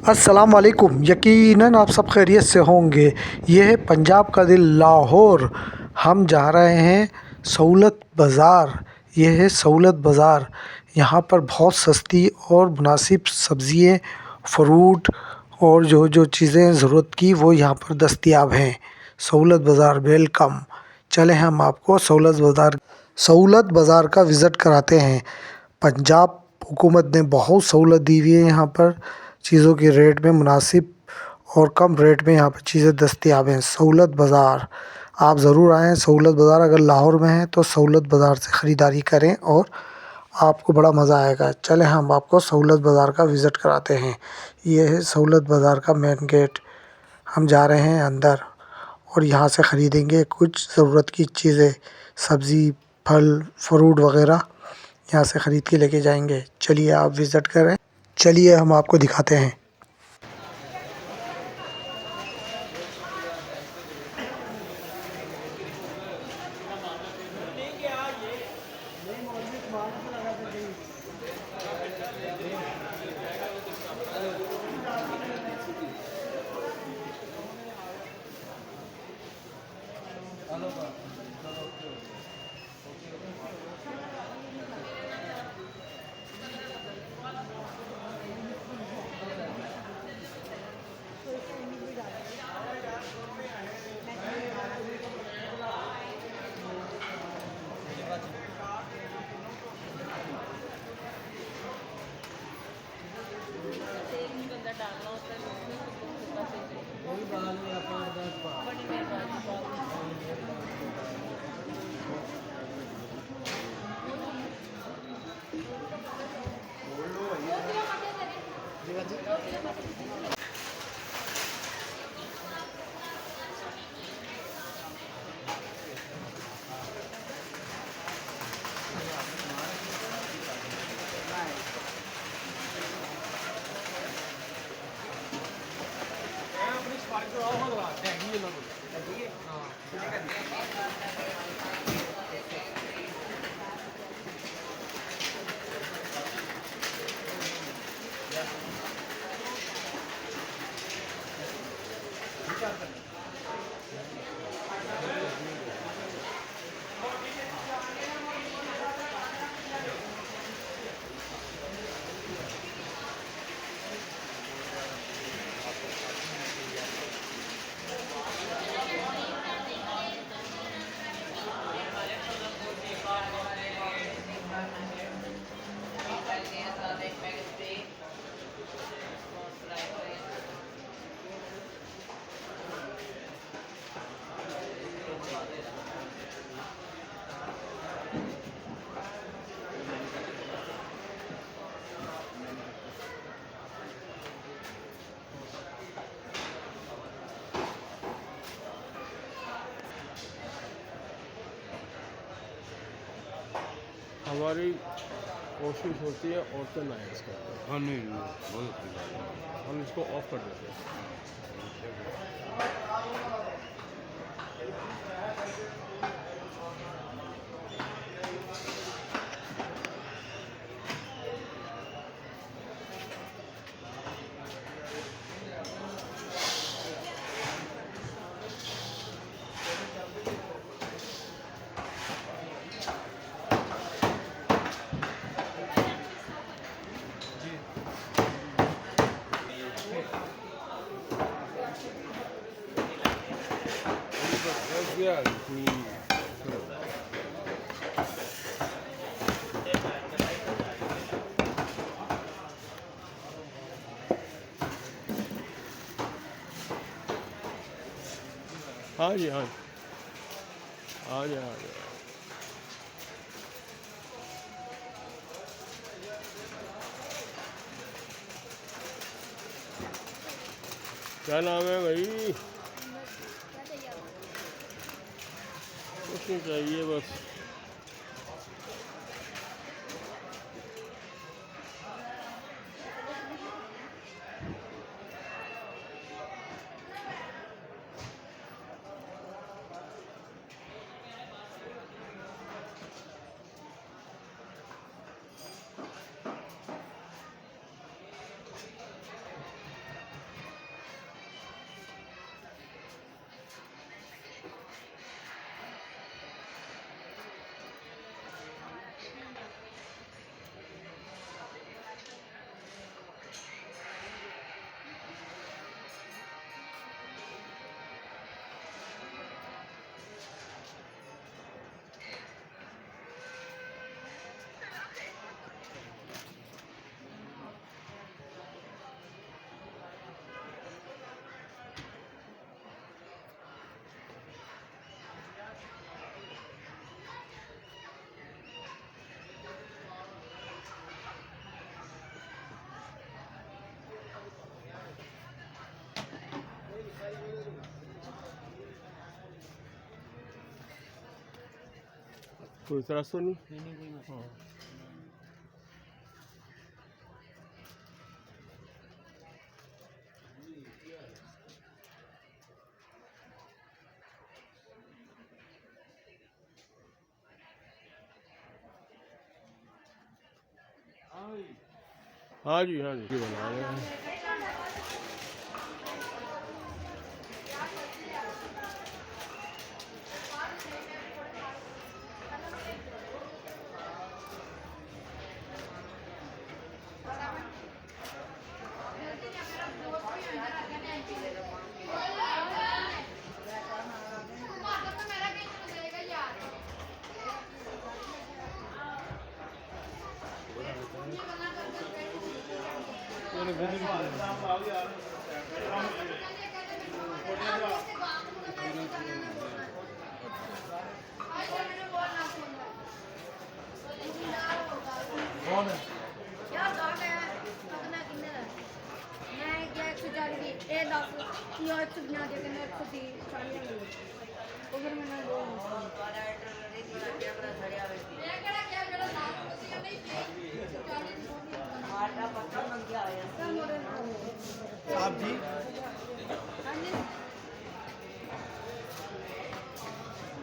अस्सलाम वालेकुम। यकीनन आप सब खैरियत से होंगे। ये है पंजाब का दिल लाहौर। हम जा रहे हैं सहूलत बाज़ार। ये है सहूलत बाज़ार। यहाँ पर बहुत सस्ती और मुनासिब सब्ज़ियाँ, फ्रूट और जो चीज़ें ज़रूरत की वो यहाँ पर दस्तयाब हैं। सहूलत बाज़ार वेलकम। चलें हम आपको सहूलत बाज़ार का विज़िट कराते हैं। पंजाब हुकूमत ने बहुत सहूलत दी हुई है यहाँ पर। चीज़ों के रेट में मुनासिब और कम रेट में यहाँ पर चीज़ें दस्तयाब हैं। सहूलत बाज़ार आप ज़रूर आएँ। सहूलत बाज़ार अगर लाहौर में है तो सहूलत बाज़ार से ख़रीदारी करें और आपको बड़ा मज़ा आएगा। चलें हम आपको सहूलत बाज़ार का विज़िट कराते हैं। ये है सहूलत बाज़ार का मेन गेट। हम जा रहे हैं अंदर और यहाँ से ख़रीदेंगे कुछ ज़रूरत की चीज़ें, सब्ज़ी, फल, फ्रूट वग़ैरह यहाँ से ख़रीद के लेके जाएंगे। चलिए आप विज़िट करें। चलिए हम आपको दिखाते हैं। हमारी कोशिश होती है औरतें ना इसका। हाँ नहीं नहीं बहुत अच्छी बात है। हम इसको ऑफ कर देते हैं। Yeah. हाँ जी, हाँ जी, आ जाए आ जाए। क्या नाम है भाई? कुछ नहीं चाहिए बस। कोई त्रास तो नहीं? हाँ। हाँ जी हाँ जी, बना रहे हैं। ਇਹ ਦੱਸ ਕੀ ਹੋਇਆ ਚੁਗੀਆਂ ਦੇ ਕਿੰਨੇ 140 ਉਧਰ ਮੈਨੂੰ ਦੋ ਮੈਂ ਕਿਹੜਾ ਕਿਹਾ ਜਿਹੜਾ ਨਾਮ ਤੁਸੀਂ ਨਹੀਂ ਮਾਰਦਾ ਪੱਕਾ ਮੰਗਿਆ ਹੋਇਆ आप जी ਹਾਂਜੀ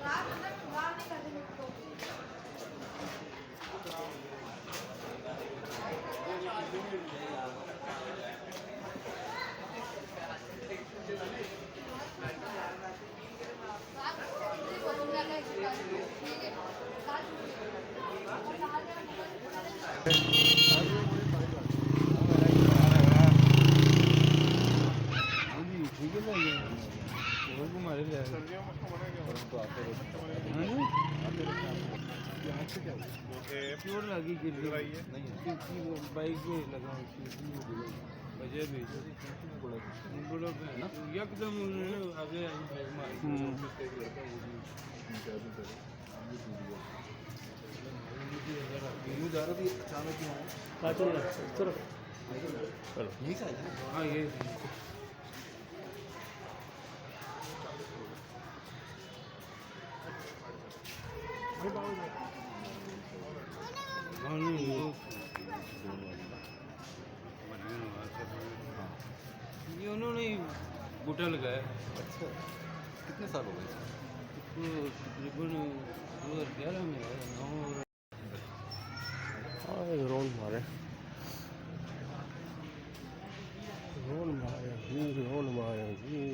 ਰਾਤ ਨੂੰ ਬਾਹਰ ਨਹੀਂ ਕਰਦੇ प्योर लगी बाइक में लगा वजह भी एकदम आगे अचानक हाँ चलो चलो हाँ ये ये उन्होंने बूटा लगाया। अच्छा, कितने साल हो गए इसको? तकरीबन 2011 में है 9 हाँ ड्रोन मारे ड्रोन मारे जी